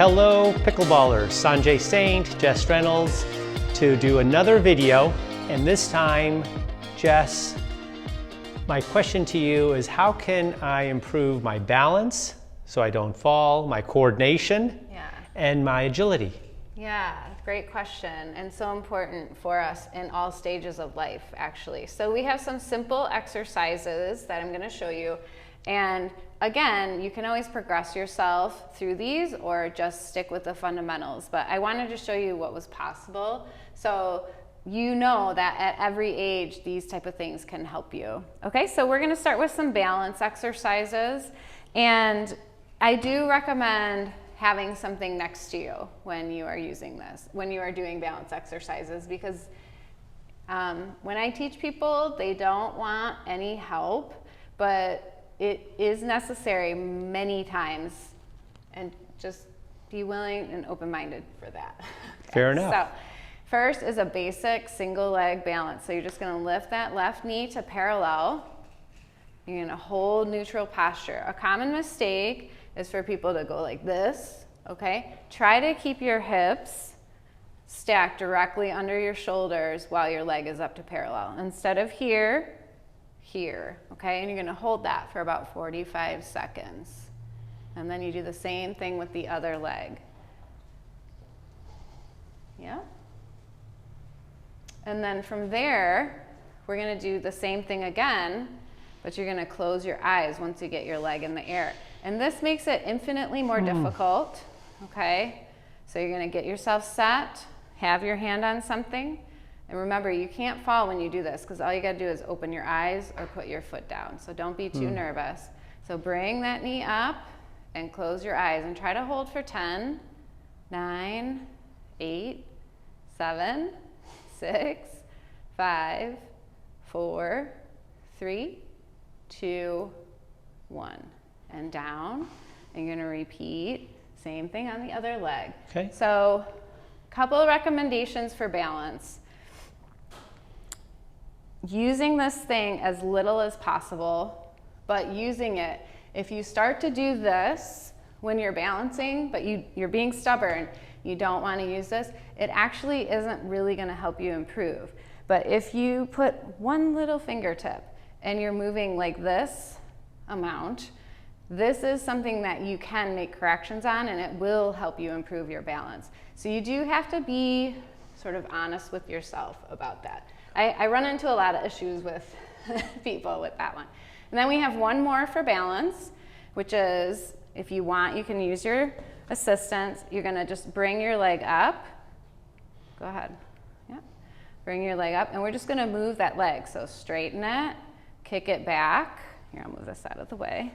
Hello pickleballers, Sanjay Saint, Jess Reynolds, to do another video. And this time, Jess, my question to you is how can I improve my balance so I don't fall, my coordination, and my agility? Yeah, great question, and so important for us in all stages of life, actually. So we have some simple exercises that I'm going to show you, and again, you can always progress yourself through these or just stick with the fundamentals, but I wanted to show you what was possible, so you know that at every age these type of things can help you. Okay, so we're going to start with some balance exercises, and I do recommend having something next to you when you are using this, when you are doing balance exercises, because when I teach people, they don't want any help, but it is necessary many times, and just be willing and open-minded for that. Fair enough. So first is a basic single leg balance. So you're just gonna lift that left knee to parallel. You're gonna hold neutral posture. A common mistake is for people to go like this, okay? Try to keep your hips stacked directly under your shoulders while your leg is up to parallel. Instead of here, here, okay? And you're gonna hold that for about 45 seconds. And then you do the same thing with the other leg. Yeah? And then from there, we're gonna do the same thing again, but you're gonna close your eyes once you get your leg in the air. And this makes it infinitely more difficult, okay? So you're gonna get yourself set, have your hand on something, and remember, you can't fall when you do this, because all you gotta do is open your eyes or put your foot down. So don't be too nervous. So bring that knee up and close your eyes and try to hold for 10, 9, 8, 7, 6, 5, 4, 3, 2, 1. And down, and you're gonna repeat, same thing on the other leg. Okay. So, couple of recommendations for balance. Using this thing as little as possible, but using it, if you start to do this when you're balancing, but you're being stubborn, you don't wanna use this, it actually isn't really gonna help you improve. But if you put one little fingertip and you're moving like this amount, this is something that you can make corrections on, and it will help you improve your balance. So you do have to be sort of honest with yourself about that. I run into a lot of issues with people with that one. And then we have one more for balance, which is, if you want, you can use your assistance. You're gonna just bring your leg up. Go ahead. Yeah. Bring your leg up, and we're just gonna move that leg. So straighten it, kick it back. Here, I'll move this out of the way.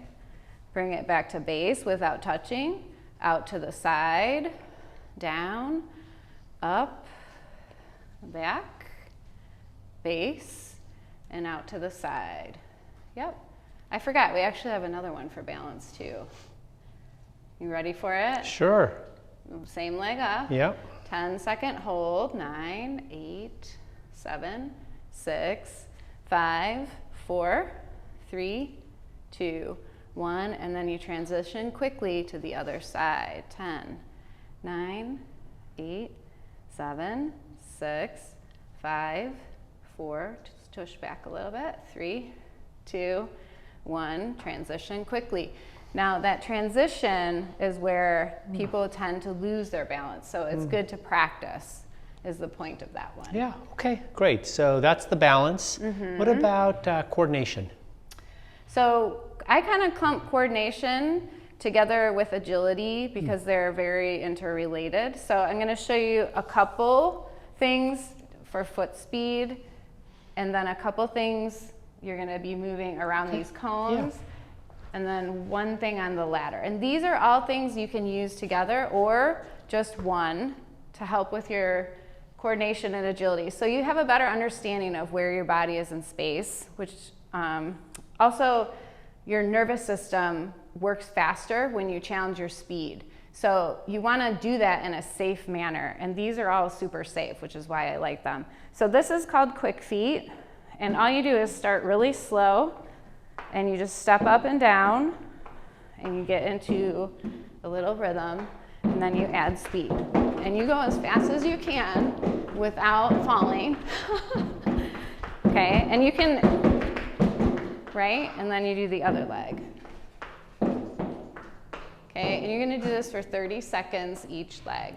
Bring it back to base without touching, out to the side, down, up, back, base, and out to the side. Yep. I forgot, we actually have another one for balance too. You ready for it? Sure. Same leg up. Yep. 10-second hold. 9, 8, 7, 6, 5, 4, 3, 2, 1, and then you transition quickly to the other side. 10, 9, 8, 7, 6, 5, 4, just tush back a little bit. 3, 2, 1, transition quickly. Now that transition is where people tend to lose their balance, so it's good to practice, is the point of that one. Yeah, okay, great. So that's the balance. What about coordination? So I kind of clump coordination together with agility because they're very interrelated. So I'm going to show you a couple things for foot speed, and then a couple things you're going to be moving around these cones, and then one thing on the ladder. And these are all things you can use together or just one to help with your coordination and agility. So you have a better understanding of where your body is in space, which also your nervous system works faster when you challenge your speed. So you want to do that in a safe manner, and these are all super safe, which is why I like them. So this is called quick feet, and all you do is start really slow, and you just step up and down, and you get into a little rhythm, and then you add speed. And you go as fast as you can without falling. Okay, and you can, right? And then you do the other leg. Okay, and you're gonna do this for 30 seconds each leg.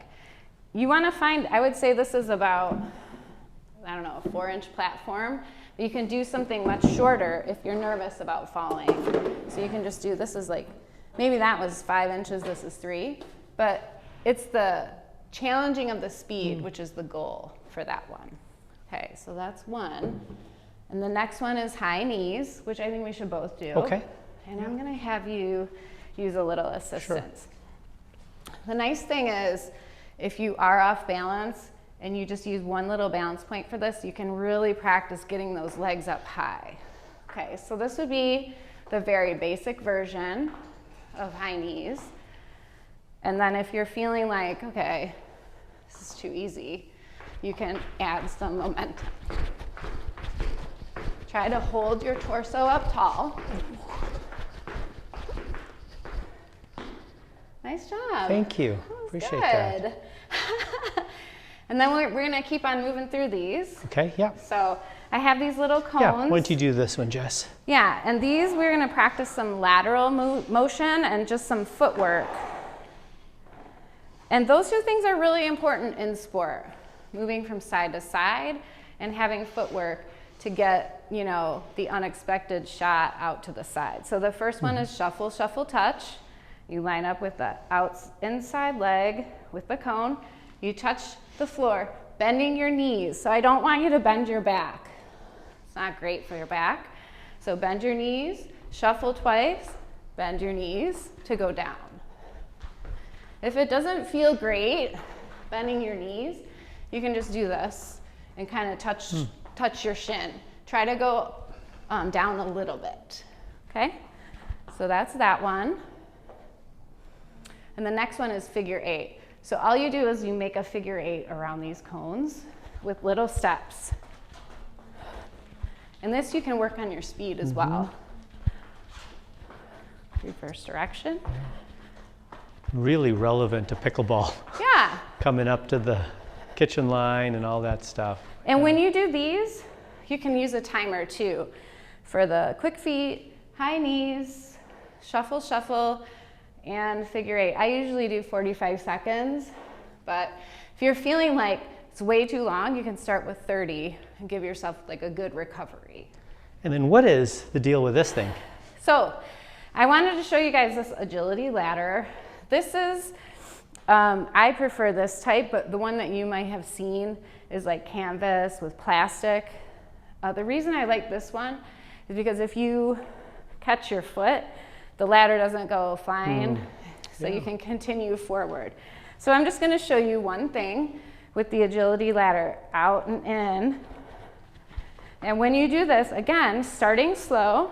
You wanna find, I would say this is about, I don't know, a 4-inch platform. But you can do something much shorter if you're nervous about falling. So you can just do, this is like, maybe that was 5 inches, this is 3. But it's the challenging of the speed, which is the goal for that one. Okay, so that's one. And the next one is high knees, which I think we should both do. Okay. And I'm gonna have you use a little assistance. Sure. The nice thing is, if you are off balance and you just use one little balance point for this, you can really practice getting those legs up high. Okay, so this would be the very basic version of high knees. And then if you're feeling like, okay, this is too easy, you can add some momentum. Try to hold your torso up tall. Nice job. Thank you. Appreciate that. And then we're going to keep on moving through these. Okay, yeah. So I have these little cones. Yeah, why don't you do this one, Jess? Yeah, and these we're going to practice some lateral motion and just some footwork. And those two things are really important in sport. Moving from side to side and having footwork to get, you know, the unexpected shot out to the side. So the first one is shuffle, shuffle, touch. You line up with the inside leg with the cone. You touch the floor, bending your knees. So I don't want you to bend your back. It's not great for your back. So bend your knees, shuffle twice, bend your knees to go down. If it doesn't feel great, bending your knees, you can just do this and kind of touch your shin. Try to go down a little bit, okay? So that's that one. And the next one is figure 8. So all you do is you make a figure 8 around these cones with little steps. And this you can work on your speed as well. Reverse direction. Really relevant to pickleball. Yeah. Coming up to the kitchen line and all that stuff. And when you do these, you can use a timer too for the quick feet, high knees, shuffle, shuffle, and figure 8. I usually do 45 seconds, but if you're feeling like it's way too long, you can start with 30 and give yourself like a good recovery. And then what is the deal with this thing? So I wanted to show you guys this agility ladder. This is, I prefer this type, but the one that you might have seen is like canvas with plastic. The reason I like this one is because if you catch your foot, the ladder doesn't go flying, so you can continue forward. So I'm just going to show you one thing with the agility ladder, out and in. And when you do this, again, starting slow,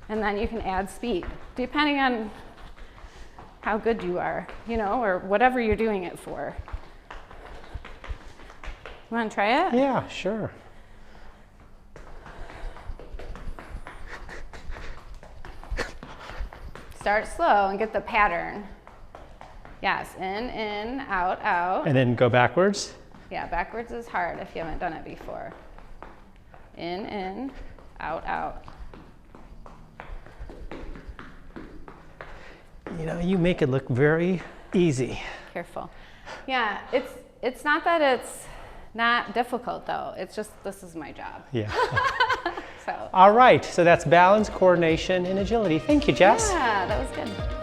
and then you can add speed, depending on how good you are, you know, or whatever you're doing it for. You want to try it? Yeah, sure. Start slow and get the pattern. Yes, in, out, out. And then go backwards? Yeah, backwards is hard if you haven't done it before. In, out, out. You know, you make it look very easy. Careful. Yeah, it's not that it's not difficult though. It's just, this is my job. Yeah. So. All right, so that's balance, coordination, and agility. Thank you, Jess. Yeah, that was good.